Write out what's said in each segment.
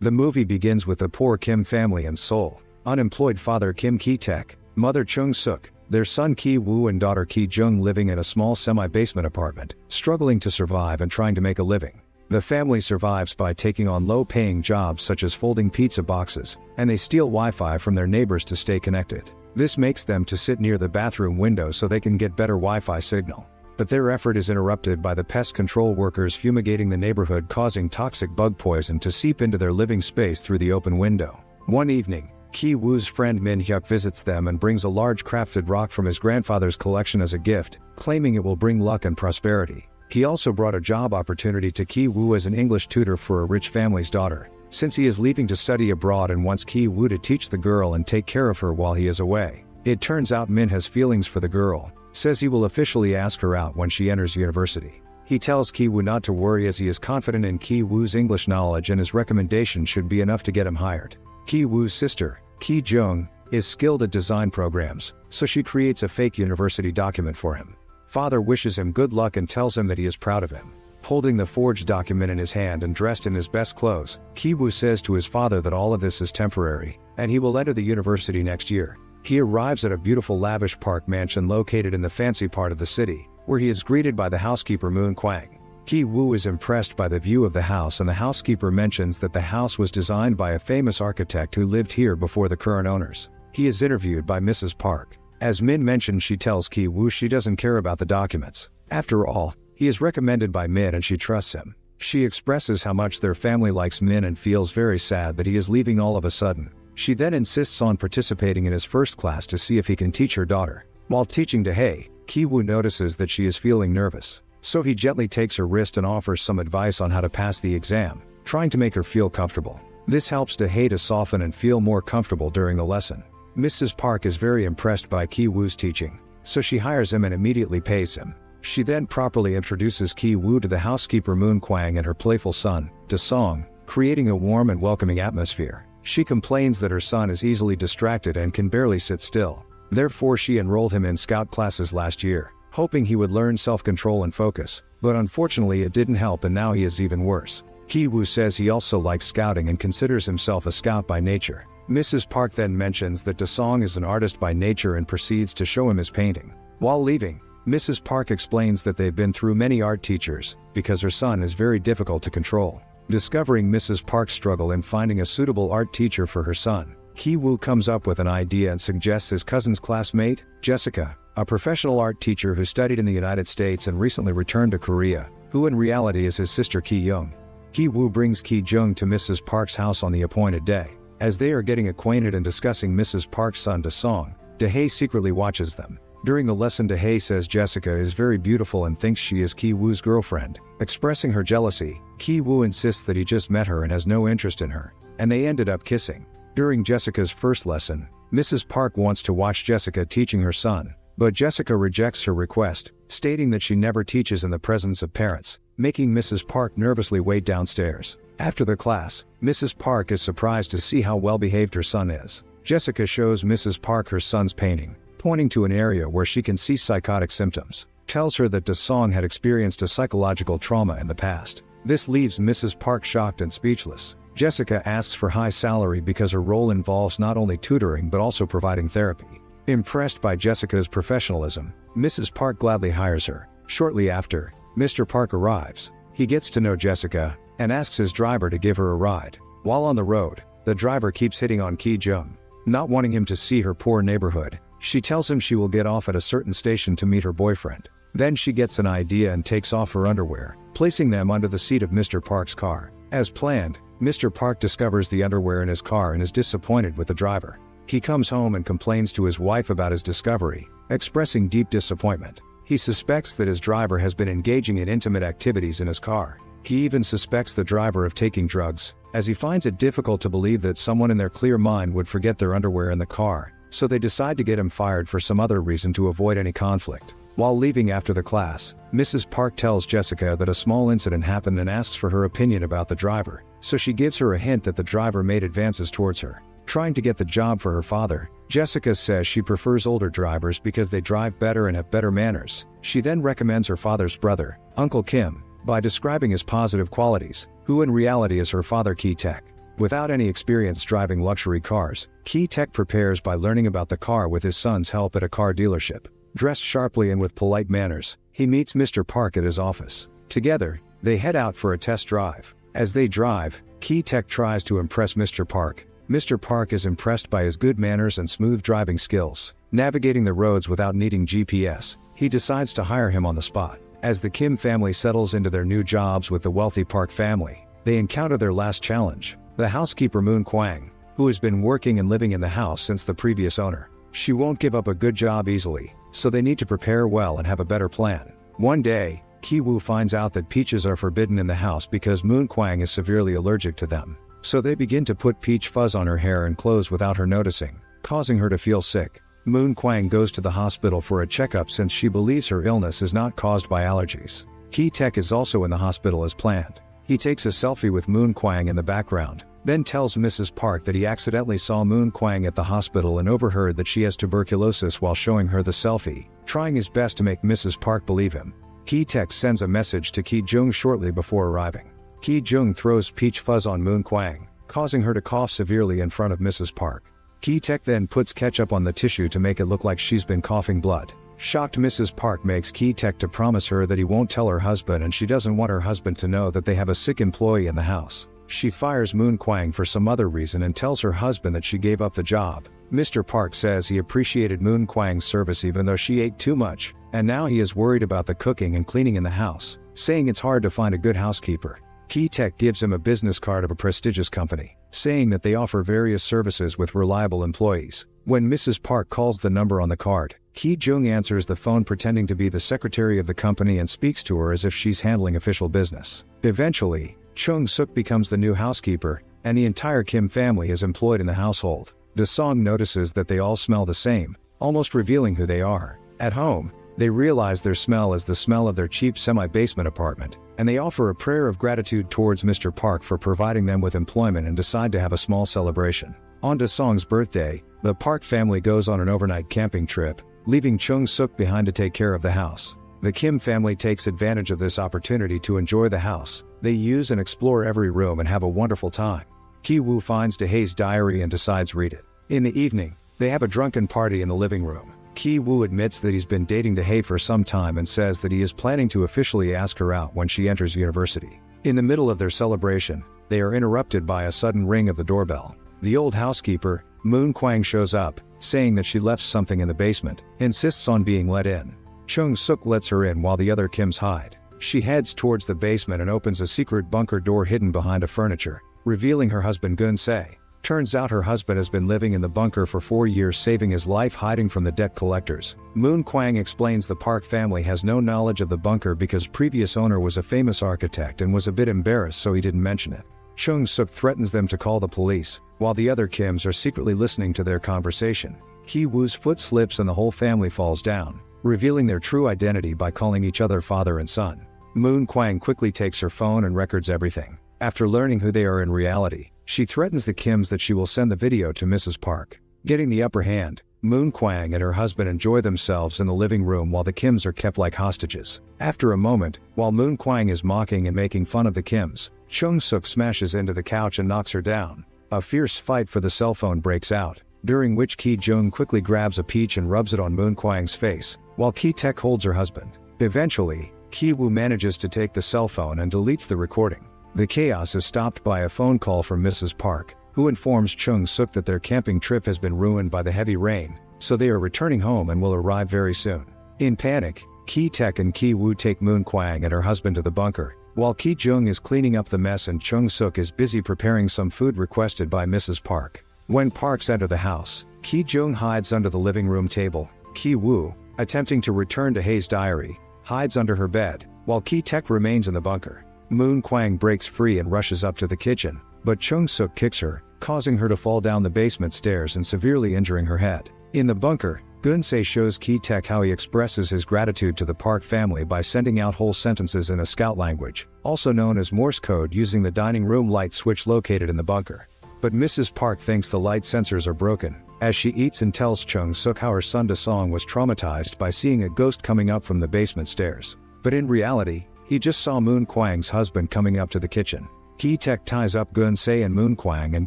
The movie begins with the poor Kim family in Seoul. Unemployed father Kim Ki-taek, mother Chung-suk, their son Ki-woo and daughter Ki-jung living in a small semi-basement apartment, struggling to survive and trying to make a living. The family survives by taking on low-paying jobs such as folding pizza boxes, and they steal Wi-Fi from their neighbors to stay connected. This makes them to sit near the bathroom window so they can get better Wi-Fi signal. But their effort is interrupted by the pest control workers fumigating the neighborhood, causing toxic bug poison to seep into their living space through the open window. One evening, Ki-woo's friend Min-hyuk visits them and brings a large crafted rock from his grandfather's collection as a gift, claiming it will bring luck and prosperity. He also brought a job opportunity to Ki-woo as an English tutor for a rich family's daughter, since he is leaving to study abroad and wants Ki-woo to teach the girl and take care of her while he is away. It turns out Min has feelings for the girl, says he will officially ask her out when she enters university. He tells Ki-woo not to worry as he is confident in Ki-woo's English knowledge and his recommendation should be enough to get him hired. Ki-woo's sister, Ki-jung, is skilled at design programs, so she creates a fake university document for him. Father wishes him good luck and tells him that he is proud of him. Holding the forged document in his hand and dressed in his best clothes, Ki-woo says to his father that all of this is temporary, and he will enter the university next year. He arrives at a beautiful lavish park mansion located in the fancy part of the city, where he is greeted by the housekeeper Moon Kwang. Ki-woo is impressed by the view of the house, and the housekeeper mentions that the house was designed by a famous architect who lived here before the current owners. He is interviewed by Mrs. Park. As Min mentioned, she tells Ki-woo she doesn't care about the documents. After all, he is recommended by Min and she trusts him. She expresses how much their family likes Min and feels very sad that he is leaving all of a sudden. She then insists on participating in his first class to see if he can teach her daughter. While teaching Dahae, Ki-woo notices that she is feeling nervous, so he gently takes her wrist and offers some advice on how to pass the exam, trying to make her feel comfortable. This helps Dahae to soften and feel more comfortable during the lesson. Mrs. Park is very impressed by Ki-woo's teaching, so she hires him and immediately pays him. She then properly introduces Ki-woo to the housekeeper Moon Kwang and her playful son, Da-song, creating a warm and welcoming atmosphere. She complains that her son is easily distracted and can barely sit still. Therefore she enrolled him in scout classes last year, hoping he would learn self-control and focus, but unfortunately it didn't help and now he is even worse. Ki-woo says he also likes scouting and considers himself a scout by nature. Mrs. Park then mentions that Da-song is an artist by nature and proceeds to show him his painting. While leaving, Mrs. Park explains that they've been through many art teachers, because her son is very difficult to control. Discovering Mrs. Park's struggle in finding a suitable art teacher for her son, Ki-woo comes up with an idea and suggests his cousin's classmate, Jessica, a professional art teacher who studied in the United States and recently returned to Korea, who in reality is his sister Ki-young. Ki-woo brings Ki-jung to Mrs. Park's house on the appointed day. As they are getting acquainted and discussing Mrs. Park's son Da-song, Dahae secretly watches them. During the lesson, Dahae says Jessica is very beautiful and thinks she is Ki-woo's girlfriend. Expressing her jealousy, Ki-woo insists that he just met her and has no interest in her, and they ended up kissing. During Jessica's first lesson, Mrs. Park wants to watch Jessica teaching her son, but Jessica rejects her request, stating that she never teaches in the presence of parents, making Mrs. Park nervously wait downstairs. After the class, Mrs. Park is surprised to see how well behaved her son is. Jessica shows Mrs. Park her son's painting, pointing to an area where she can see psychotic symptoms, tells her that Da-song had experienced a psychological trauma in the past. This leaves Mrs. Park shocked and speechless. Jessica asks for high salary because her role involves not only tutoring but also providing therapy. Impressed by Jessica's professionalism, Mrs. Park gladly hires her. Shortly after, Mr. Park arrives. He gets to know Jessica and asks his driver to give her a ride. While on the road, the driver keeps hitting on Ki-jung. Not wanting him to see her poor neighborhood, she tells him she will get off at a certain station to meet her boyfriend. Then she gets an idea and takes off her underwear, placing them under the seat of Mr. Park's car. As planned, Mr. Park discovers the underwear in his car and is disappointed with the driver. He comes home and complains to his wife about his discovery, expressing deep disappointment. He suspects that his driver has been engaging in intimate activities in his car. He even suspects the driver of taking drugs, as he finds it difficult to believe that someone in their clear mind would forget their underwear in the car, so they decide to get him fired for some other reason to avoid any conflict. While leaving after the class, Mrs. Park tells Jessica that a small incident happened and asks for her opinion about the driver, so she gives her a hint that the driver made advances towards her. Trying to get the job for her father, Jessica says she prefers older drivers because they drive better and have better manners. She then recommends her father's brother, Uncle Kim, by describing his positive qualities, who in reality is her father Ki-taek. Without any experience driving luxury cars, Ki-taek prepares by learning about the car with his son's help at a car dealership. Dressed sharply and with polite manners, he meets Mr. Park at his office. Together, they head out for a test drive. As they drive, Ki-taek tries to impress Mr. Park. Mr. Park is impressed by his good manners and smooth driving skills. Navigating the roads without needing GPS, he decides to hire him on the spot. As the Kim family settles into their new jobs with the wealthy Park family, they encounter their last challenge. The housekeeper Moon Kwang, who has been working and living in the house since the previous owner. She won't give up a good job easily, so they need to prepare well and have a better plan. One day, Ki-woo finds out that peaches are forbidden in the house because Moon Kwang is severely allergic to them. So they begin to put peach fuzz on her hair and clothes without her noticing, causing her to feel sick. Moon Kwang goes to the hospital for a checkup since she believes her illness is not caused by allergies. Ki-taek is also in the hospital as planned. He takes a selfie with Moon Kwang in the background, then tells Mrs. Park that he accidentally saw Moon Kwang at the hospital and overheard that she has tuberculosis while showing her the selfie, trying his best to make Mrs. Park believe him. Ki-taek sends a message to Ki-jung shortly before arriving. Ki-jung throws peach fuzz on Moon Kwang, causing her to cough severely in front of Mrs. Park. Ki-taek then puts ketchup on the tissue to make it look like she's been coughing blood. Shocked Mrs. Park makes Ki-taek to promise her that he won't tell her husband, and she doesn't want her husband to know that they have a sick employee in the house. She fires Moon Kwang for some other reason and tells her husband that she gave up the job. Mr. Park says he appreciated Moon Kwang's service even though she ate too much, and now he is worried about the cooking and cleaning in the house, saying it's hard to find a good housekeeper. Ki-taek gives him a business card of a prestigious company, saying that they offer various services with reliable employees. When Mrs. Park calls the number on the card, Ki-jung answers the phone pretending to be the secretary of the company and speaks to her as if she's handling official business. Eventually, Chung-suk becomes the new housekeeper, and the entire Kim family is employed in the household. Da-song notices that they all smell the same, almost revealing who they are. At home, they realize their smell is the smell of their cheap semi-basement apartment, and they offer a prayer of gratitude towards Mr. Park for providing them with employment and decide to have a small celebration. On Da-song's birthday, the Park family goes on an overnight camping trip, leaving Chung-suk behind to take care of the house. The Kim family takes advantage of this opportunity to enjoy the house. They use and explore every room and have a wonderful time. Ki-woo finds Dahae's diary and decides read it. In the evening, they have a drunken party in the living room. Ki-woo admits that he's been dating Dahae for some time and says that he is planning to officially ask her out when she enters university. In the middle of their celebration, they are interrupted by a sudden ring of the doorbell. The old housekeeper, Moon Kwang, shows up, saying that she left something in the basement, insists on being let in. Chung-suk lets her in while the other Kims hide. She heads towards the basement and opens a secret bunker door hidden behind a furniture, revealing her husband Gun-se. Turns out her husband has been living in the bunker for 4 years, saving his life hiding from the debt collectors. Moon Kwang explains the Park family has no knowledge of the bunker because previous owner was a famous architect and was a bit embarrassed, so he didn't mention it. Chung-suk threatens them to call the police, while the other Kims are secretly listening to their conversation. Ki-woo's foot slips and the whole family falls down, revealing their true identity by calling each other father and son. Moon Kwang quickly takes her phone and records everything. After learning who they are in reality, she threatens the Kims that she will send the video to Mrs. Park. Getting the upper hand, Moon Kwang and her husband enjoy themselves in the living room while the Kims are kept like hostages. After a moment, while Moon Kwang is mocking and making fun of the Kims, Chung-suk smashes into the couch and knocks her down. A fierce fight for the cell phone breaks out, during which Ki-jung quickly grabs a peach and rubs it on Moon Kwang's face, while Ki-taek holds her husband. Eventually, Ki-woo manages to take the cell phone and deletes the recording. The chaos is stopped by a phone call from Mrs. Park, who informs Chung-suk that their camping trip has been ruined by the heavy rain, so they are returning home and will arrive very soon. In panic, Ki-taek and Ki-woo take Moon Kwang and her husband to the bunker, while Ki-jung is cleaning up the mess and Chung-suk is busy preparing some food requested by Mrs. Park. When Parks enter the house, Ki-jung hides under the living room table. Ki-woo, attempting to return to Dahae's diary, hides under her bed, while Ki-taek remains in the bunker. Moon Kwang breaks free and rushes up to the kitchen, but Chung-suk kicks her, causing her to fall down the basement stairs and severely injuring her head. In the bunker, Gun-se shows Ki-taek how he expresses his gratitude to the Park family by sending out whole sentences in a scout language, also known as Morse code, using the dining room light switch located in the bunker. But Mrs. Park thinks the light sensors are broken, as she eats and tells Chung-suk how her son Da-song was traumatized by seeing a ghost coming up from the basement stairs. But in reality, he just saw Moon Kwang's husband coming up to the kitchen. Ki-taek ties up Gun-se and Moon-kwang and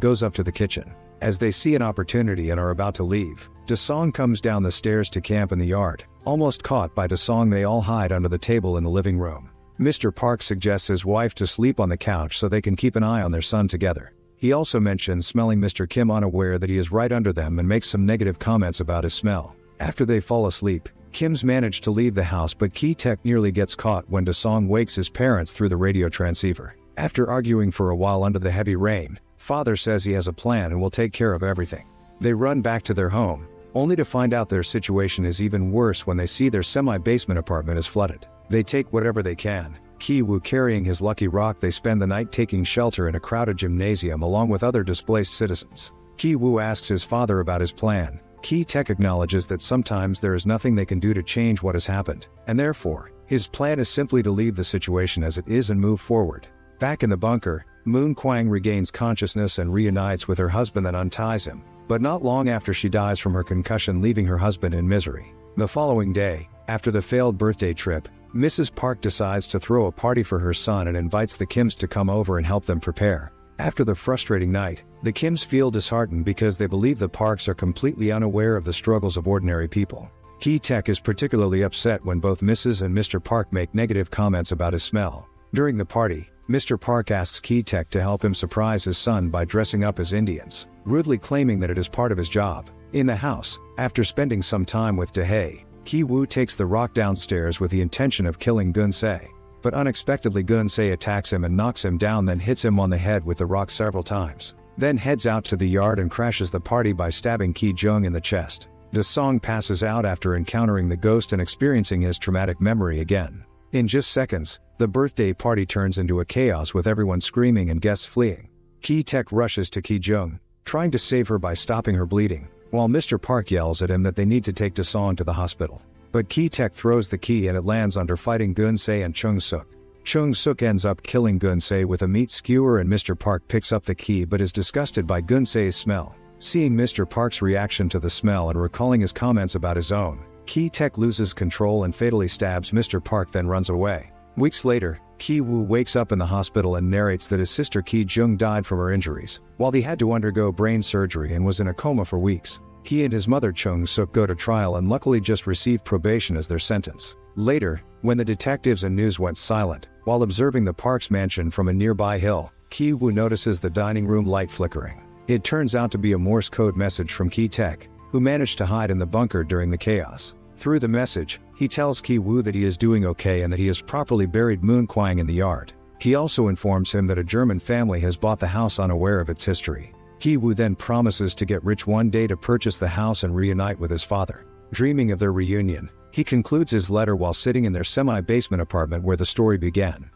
goes up to the kitchen. As they see an opportunity and are about to leave, Da-song comes down the stairs to camp in the yard. Almost caught by Da-song, they all hide under the table in the living room. Mr. Park suggests his wife to sleep on the couch so they can keep an eye on their son together. He also mentions smelling Mr. Kim unaware that he is right under them and makes some negative comments about his smell. After they fall asleep, Kim's managed to leave the house, but Ki-taek nearly gets caught when Da-song wakes his parents through the radio transceiver. After arguing for a while under the heavy rain, father says he has a plan and will take care of everything. They run back to their home, only to find out their situation is even worse when they see their semi-basement apartment is flooded. They take whatever they can. Ki-woo carrying his lucky rock. They spend the night taking shelter in a crowded gymnasium along with other displaced citizens. Ki-woo asks his father about his plan. Ki-taek acknowledges that sometimes there is nothing they can do to change what has happened, and therefore, his plan is simply to leave the situation as it is and move forward. Back in the bunker, Moon-kwang regains consciousness and reunites with her husband and unties him, but not long after she dies from her concussion, leaving her husband in misery. The following day, after the failed birthday trip, Mrs. Park decides to throw a party for her son and invites the Kims to come over and help them prepare. After the frustrating night, the Kims feel disheartened because they believe the Parks are completely unaware of the struggles of ordinary people. Ki-taek is particularly upset when both Mrs. and Mr. Park make negative comments about his smell. During the party, Mr. Park asks Ki-taek to help him surprise his son by dressing up as Indians, rudely claiming that it is part of his job. In the house, after spending some time with Dae, Ki-woo takes the rock downstairs with the intention of killing Gun-se. But unexpectedly Gun-se attacks him and knocks him down, then hits him on the head with the rock several times. Then heads out to the yard and crashes the party by stabbing Ki-jung in the chest. Da-song passes out after encountering the ghost and experiencing his traumatic memory again. In just seconds, the birthday party turns into a chaos with everyone screaming and guests fleeing. Ki-taek rushes to Ki-jung, trying to save her by stopping her bleeding, while Mr. Park yells at him that they need to take Da-song to the hospital. But Ki-taek throws the key and it lands under fighting Gun-se and Chung-suk. Chung-suk ends up killing Gun-se with a meat skewer, and Mr. Park picks up the key but is disgusted by Gun-se's smell. Seeing Mr. Park's reaction to the smell and recalling his comments about his own, Ki-taek loses control and fatally stabs Mr. Park, then runs away. Weeks later, Ki-woo wakes up in the hospital and narrates that his sister Ki-jung died from her injuries, while he had to undergo brain surgery and was in a coma for weeks. He and his mother Chung-suk go to trial and luckily just received probation as their sentence. Later, when the detectives and news went silent, while observing the Parks mansion from a nearby hill, Ki-woo notices the dining room light flickering. It turns out to be a Morse code message from Ki-taek, who managed to hide in the bunker during the chaos. Through the message, he tells Ki-woo that he is doing okay and that he has properly buried Moon-kwang in the yard. He also informs him that a German family has bought the house unaware of its history. Ki-woo then promises to get rich one day to purchase the house and reunite with his father. Dreaming of their reunion, he concludes his letter while sitting in their semi-basement apartment where the story began.